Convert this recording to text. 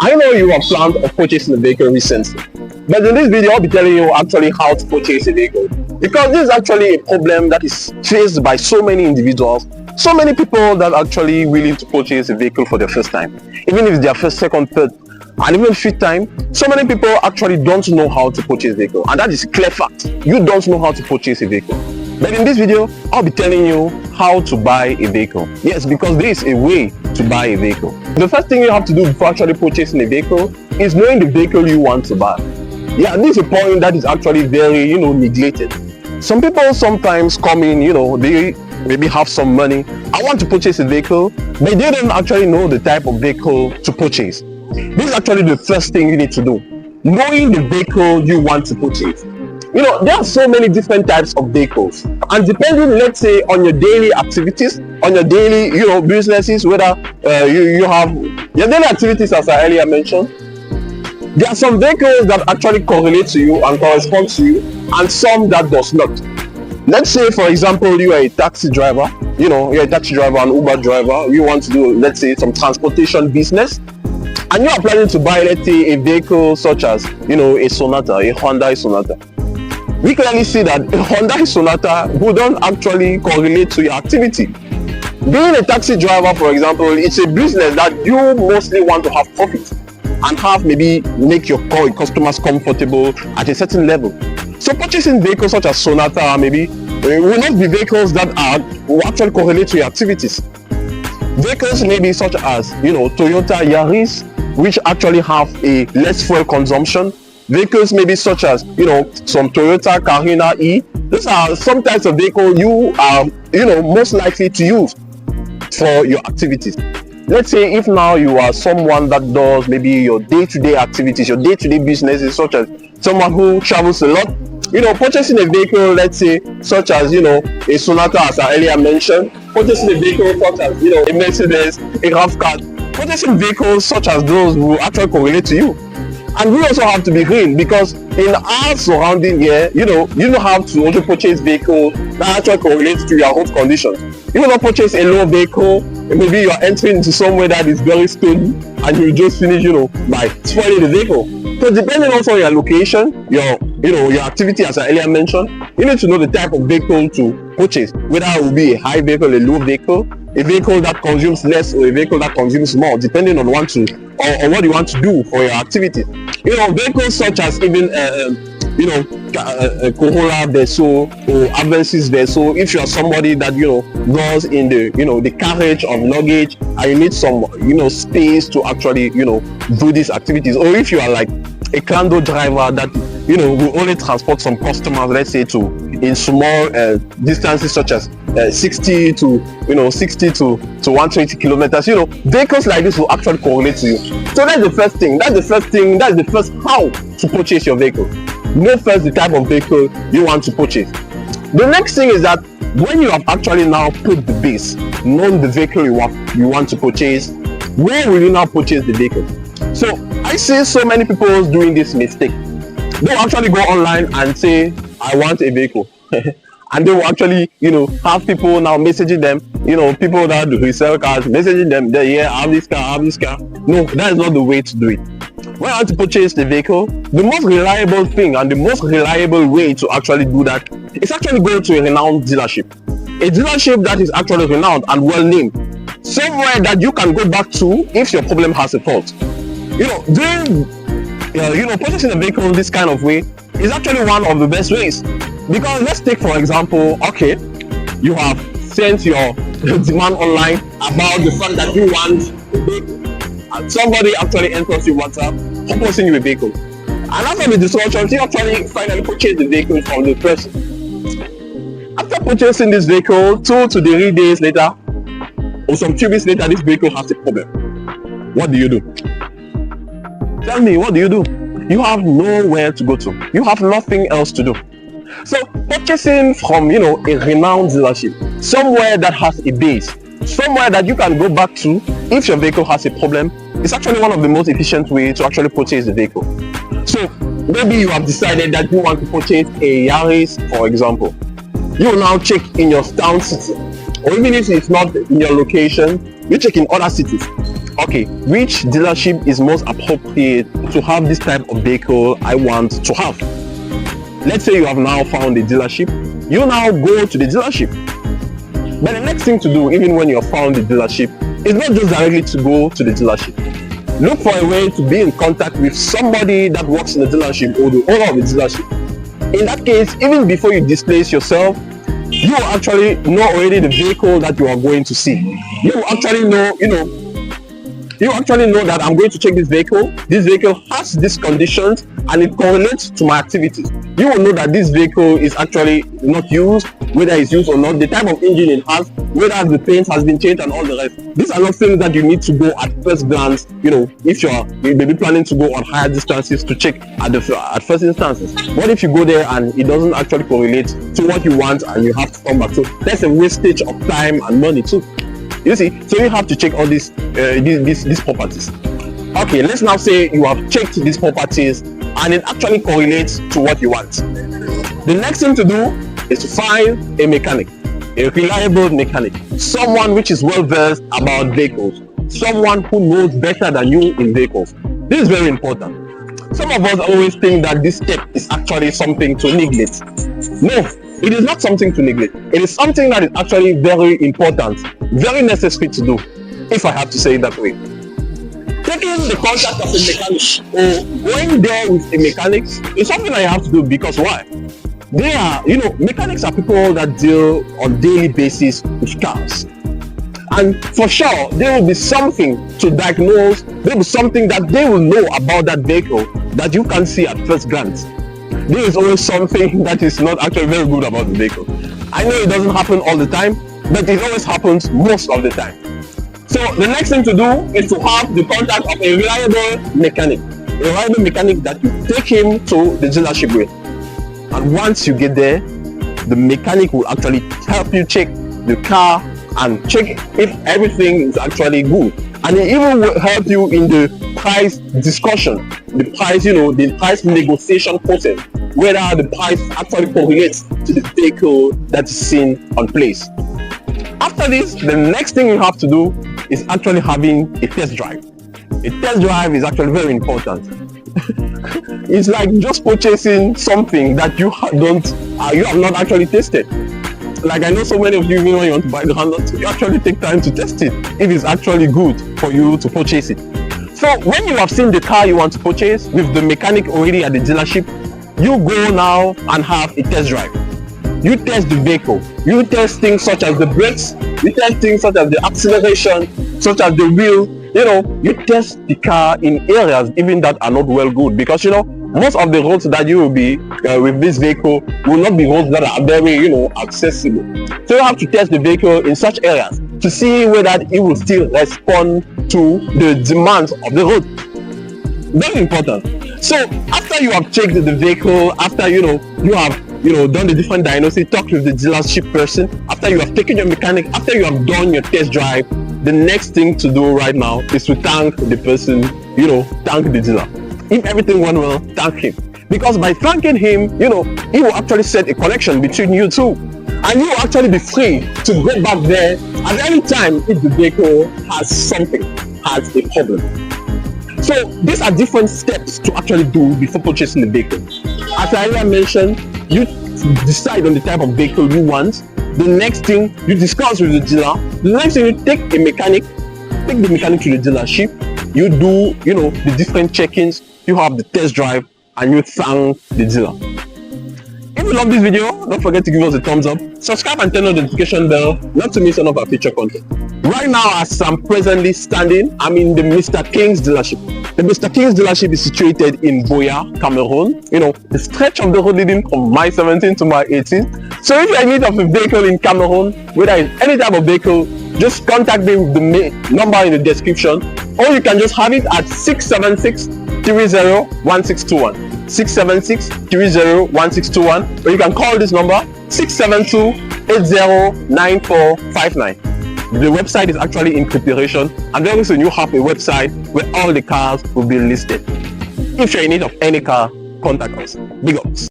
I know you have planned of purchasing a vehicle recently, but in this video I'll be telling you actually how to purchase a vehicle, because this is actually a problem that is faced by so many individuals, so many people that are actually willing to purchase a vehicle for the first time, even if it's their first, second, third, and even fifth time. So many people actually don't know how to purchase a vehicle, and that is a clear fact. You don't know how to purchase a vehicle. But in this video I'll be telling you how to buy a vehicle. Yes, because there is a way to buy a vehicle. The first thing you have to do before actually purchasing a vehicle is knowing the vehicle you want to buy. Yeah, this is a point that is actually very neglected. Some people sometimes come in, they maybe have some money. I want to purchase a vehicle, but they don't actually know the type of vehicle to purchase. This is actually the first thing you need to do, knowing the vehicle you want to purchase. There are so many different types of vehicles, and depending, let's say, on your daily activities, on your daily businesses, whether you have your daily activities, as I earlier mentioned, there are some vehicles that actually correlate to you and correspond to you, and some that does not. Let's say, for example, you are a taxi driver, you're a taxi driver, an Uber driver. You want to do, let's say, some transportation business, and you are planning to buy, let's say, a vehicle such as a Sonata, a Honda Sonata. We clearly see that a Honda Sonata wouldn't actually correlate to your activity. Being a taxi driver, for example, it's a business that you mostly want to have profit and have, maybe make your customers comfortable at a certain level. So purchasing vehicles such as Sonata maybe will not be vehicles that will actually correlate to your activities. Vehicles maybe such as Toyota Yaris, which actually have a less fuel consumption. Vehicles maybe such as some Toyota Carina E. These are some types of vehicle you are most likely to use for your activities. Let's say if now you are someone that does maybe your day-to-day activities, your day-to-day businesses, such as someone who travels a lot, purchasing a vehicle, let's say, such as a Sonata, as I earlier mentioned, purchasing a vehicle such as a Mercedes, a RAV4, purchasing vehicles such as those will actually correlate to you. And we also have to be green, because in our surrounding here, you don't have to also purchase vehicles that actually correlate to your health conditions. You will not purchase a low vehicle, and maybe you are entering into somewhere that is very stony, and you just finish, by spoiling the vehicle. So depending also on your location, your activity, as I earlier mentioned, you need to know the type of vehicle to purchase, whether it will be a high vehicle, a low vehicle, a vehicle that consumes less, or a vehicle that consumes more, depending on what you want to do for your activity. Vehicles such as even Corolla Verso or Avensis Verso. If you are somebody that goes in the carriage of luggage, and you need some space to actually do these activities, or if you are like a Clando driver that will only transport some customers, let's say in small distances such as 60 to 120 kilometers, vehicles like this will actually correlate to you. So that's the first thing. That's the first how to purchase your vehicle. Know first the type of vehicle you want to purchase. The next thing is that when you have actually now put the base, known the vehicle you want to purchase, where will you now purchase the vehicle? So I see so many people doing this mistake. They will actually go online and say, I want a vehicle. And they will actually, have people now messaging them, people that resell cars, messaging them, I have this car. No, that is not the way to do it. When you want to purchase the vehicle, the most reliable thing and the most reliable way to actually do that is actually go to a renowned dealership. A dealership that is actually renowned and well named. Somewhere that you can go back to if your problem has a fault. Purchasing a vehicle this kind of way is actually one of the best ways. Because let's take, for example, okay, you have sent your demand online about the fact that you want a vehicle, and somebody actually enters your WhatsApp proposing you a vehicle. And after the discussion, you actually finally purchase the vehicle from the person. After purchasing this vehicle, 2 to 3 days later, or some 2 weeks later, this vehicle has a problem. What do you do? Tell me, what do you do? You have nowhere to go to. You have nothing else to do. So purchasing from a renowned dealership, somewhere that has a base, somewhere that you can go back to if your vehicle has a problem, is actually one of the most efficient ways to actually purchase the vehicle. So maybe you have decided that you want to purchase a Yaris, for example. You will now check in your town city, or even if it's not in your location, you check in other cities, okay, which dealership is most appropriate to have this type of vehicle I want to have. Let's say you have now found a dealership. You now go to the dealership. But the next thing to do, even when you have found the dealership, is not just directly to go to the dealership. Look for a way to be in contact with somebody that works in the dealership or the owner of the dealership. In that case, even before you displace yourself, you actually know already the vehicle that you are going to see. You actually know, that I'm going to check this vehicle. This vehicle has these conditions and it correlates to my activities. You will know that this vehicle is actually not used, whether it's used or not, the type of engine it has, whether the paint has been changed and all the rest. These are not things that you need to go at first glance, if you may be planning to go on higher distances to check at first instances. What if you go there and it doesn't actually correlate to what you want and you have to come back? So that's a wastage of time and money too. You see, so you have to check all these properties. Okay, let's now say you have checked these properties and it actually correlates to what you want. The next thing to do is to find a mechanic, a reliable mechanic, someone which is well versed about vehicles, someone who knows better than you in vehicles. This is very important. Some of us always think that this step is actually something to neglect. No, it is not something to neglect. It is something that is actually very important, very necessary to do, if I have to say it that way. Taking the contact of a mechanic or going there with a mechanic is something I have to do, because why? They are, mechanics are people that deal on daily basis with cars. And for sure, there will be something to diagnose, there will be something that they will know about that vehicle that you can't see at first glance. There is always something that is not actually very good about the vehicle. I know it doesn't happen all the time, but it always happens most of the time. So the next thing to do is to have the contact of a reliable mechanic that you take him to the dealership with. And once you get there, the mechanic will actually help you check the car and check if everything is actually good. And it even will help you in the price discussion, the price negotiation process, whether the price actually correlates to the vehicle that is seen on place. After this, the next thing you have to do is actually having a test drive. A test drive is actually very important. It's like just purchasing something that you have not actually tested. Like I know so many of you, when you want to buy the Honda, you actually take time to test it if it's actually good for you to purchase it. So when you have seen the car you want to purchase with the mechanic already at the dealership, you go now and have a test drive. You test the vehicle. You test things such as the brakes. You test things such as the acceleration, such as the wheel. You test the car in areas even that are not well good, because most of the roads that you will be with this vehicle will not be roads that are very accessible. So you have to test the vehicle in such areas to see whether it will still respond to the demands of the road. Very important. So after you have checked the vehicle, after you have done the different diagnosis, talked with the dealership person, after you have taken your mechanic, after you have done your test drive, the next thing to do right now is to thank the person, thank the dealer. If everything went well, thank him. Because by thanking him, he will actually set a connection between you two. And you will actually be free to go back there at any time if the vehicle has a problem. So these are different steps to actually do before purchasing the vehicle. As I earlier mentioned, you decide on the type of vehicle you want. The next thing, you discuss with the dealer. The next thing, you take the mechanic to the dealership. You do, the different check-ins. You have the test drive and you thank the dealer. If you love this video, don't forget to give us a thumbs up, subscribe and turn on the notification bell not to miss any of our future content. Right now, as I'm presently standing, I'm in the Mr. King's dealership. The Mr. King's dealership is situated in Boya, Cameroon. The stretch of the road leading from my 17 to my 18. So if you're in need of a vehicle in Cameroon, whether it's any type of vehicle, just contact me with the number in the description, or you can just have it at 676-30-1621. 676-30-1621, or you can call this number 672-809459. The website is actually in preparation, and very soon you have a website where all the cars will be listed. If you're in need of any car, contact us. Big ups.